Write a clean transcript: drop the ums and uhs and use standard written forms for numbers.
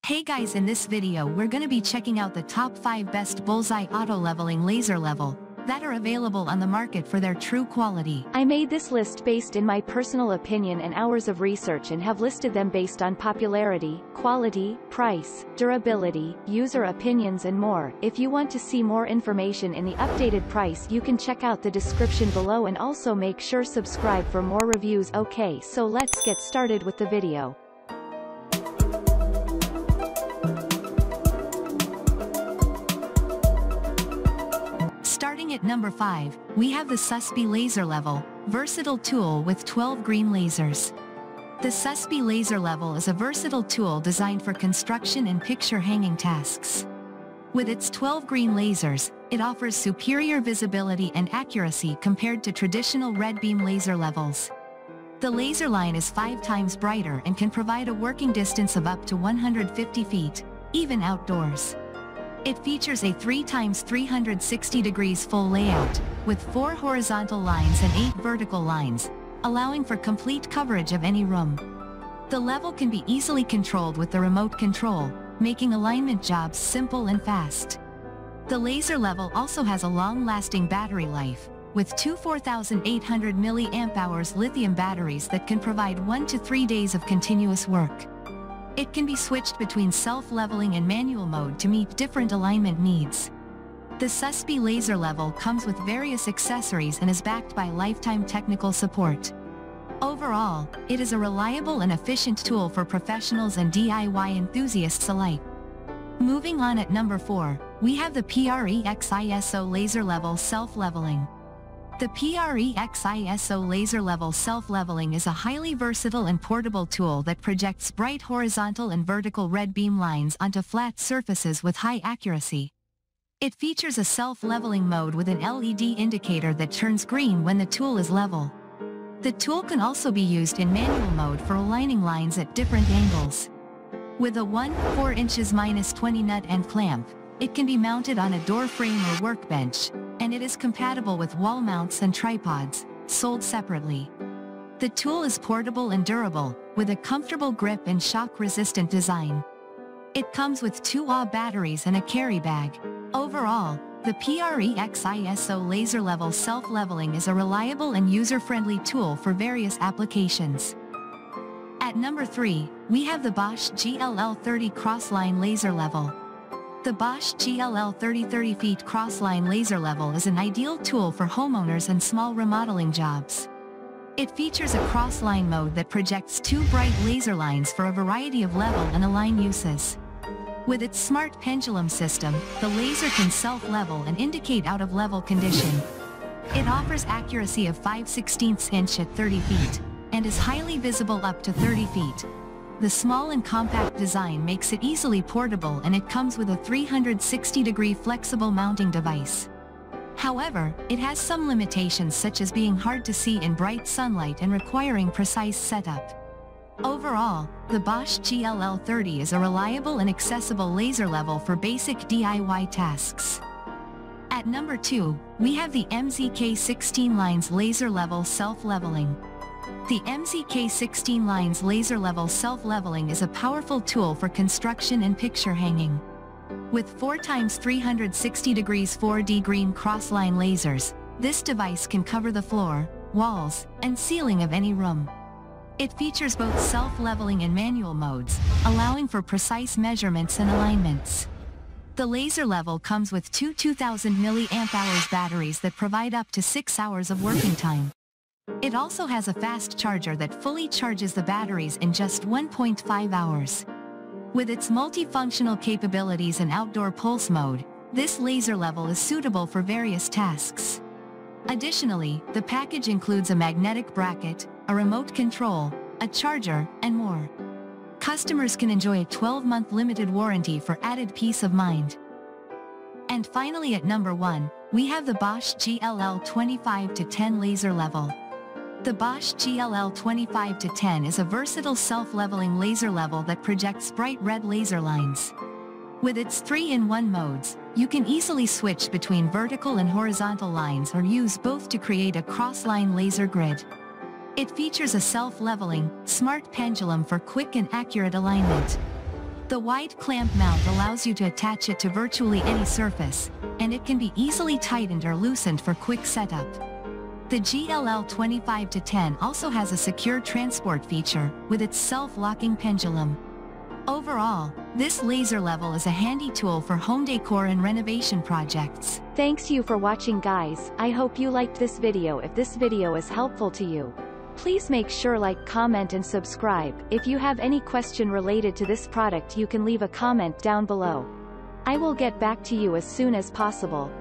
Hey guys, in this video we're gonna be checking out the top 5 best Bullseye auto leveling laser level that are available on the market for their true quality. I made this list based in my personal opinion and hours of research and have listed them based on popularity, quality, price, durability, user opinions and more. If you want to see more information in the updated price, you can check out the description below and also make sure subscribe for more reviews. Okay, so let's get started with the video. Starting at number 5, we have the Susbie laser level, versatile tool with 12 green lasers. The Susbie laser level is a versatile tool designed for construction and picture hanging tasks. With its 12 green lasers, it offers superior visibility and accuracy compared to traditional red beam laser levels. The laser line is 5 times brighter and can provide a working distance of up to 150 feet, even outdoors. It features a 3x360 degrees full layout, with 4 horizontal lines and 8 vertical lines, allowing for complete coverage of any room. The level can be easily controlled with the remote control, making alignment jobs simple and fast. The laser level also has a long-lasting battery life, with two 4,800 mAh lithium batteries that can provide 1 to 3 days of continuous work. It can be switched between self-leveling and manual mode to meet different alignment needs. The Susbie laser level comes with various accessories and is backed by lifetime technical support. Overall, it is a reliable and efficient tool for professionals and DIY enthusiasts alike. Moving on at number 4, we have the PREXISO laser level self-leveling. The PREXISO laser level self-leveling is a highly versatile and portable tool that projects bright horizontal and vertical red beam lines onto flat surfaces with high accuracy. It features a self-leveling mode with an LED indicator that turns green when the tool is level. The tool can also be used in manual mode for aligning lines at different angles. With a 1/4 inches -20 nut and clamp, it can be mounted on a door frame or workbench, and it is compatible with wall mounts and tripods, sold separately. The tool is portable and durable, with a comfortable grip and shock-resistant design. It comes with 2 Ah batteries and a carry bag. Overall, the PREXISO laser level self-leveling is a reliable and user-friendly tool for various applications. At number 3, we have the Bosch GLL30 crossline laser level. The Bosch GLL30 30 feet crossline laser level is an ideal tool for homeowners and small remodeling jobs. It features a crossline mode that projects 2 bright laser lines for a variety of level and align uses. With its smart pendulum system, the laser can self-level and indicate out-of-level condition. It offers accuracy of 5/16 inch at 30 feet, and is highly visible up to 30 feet. The small and compact design makes it easily portable, and it comes with a 360-degree flexible mounting device. However, it has some limitations, such as being hard to see in bright sunlight and requiring precise setup. Overall, the Bosch GLL30 is a reliable and accessible laser level for basic DIY tasks. At number 2, we have the MZK16 lines laser level self-leveling. The MZK16 lines laser level self-leveling is a powerful tool for construction and picture hanging. With 4x360 degrees 4D green crossline lasers, this device can cover the floor, walls, and ceiling of any room. It features both self-leveling and manual modes, allowing for precise measurements and alignments. The laser level comes with 2 2000 mAh batteries that provide up to 6 hours of working time. It also has a fast charger that fully charges the batteries in just 1.5 hours. With its multifunctional capabilities and outdoor pulse mode, this laser level is suitable for various tasks. Additionally, the package includes a magnetic bracket, a remote control, a charger, and more. Customers can enjoy a 12-month limited warranty for added peace of mind. And finally, at number 1, we have the Bosch GLL25-10 laser level. The Bosch GLL25-10 is a versatile self-leveling laser level that projects bright red laser lines. With its 3-in-1 modes, you can easily switch between vertical and horizontal lines or use both to create a cross-line laser grid. It features a self-leveling, smart pendulum for quick and accurate alignment. The wide clamp mount allows you to attach it to virtually any surface, and it can be easily tightened or loosened for quick setup. The GLL25-10 also has a secure transport feature, with its self-locking pendulum. Overall, this laser level is a handy tool for home decor and renovation projects. Thanks you for watching guys, I hope you liked this video. If this video is helpful to you, please make sure like, comment and subscribe. If you have any question related to this product you can leave a comment down below. I will get back to you as soon as possible.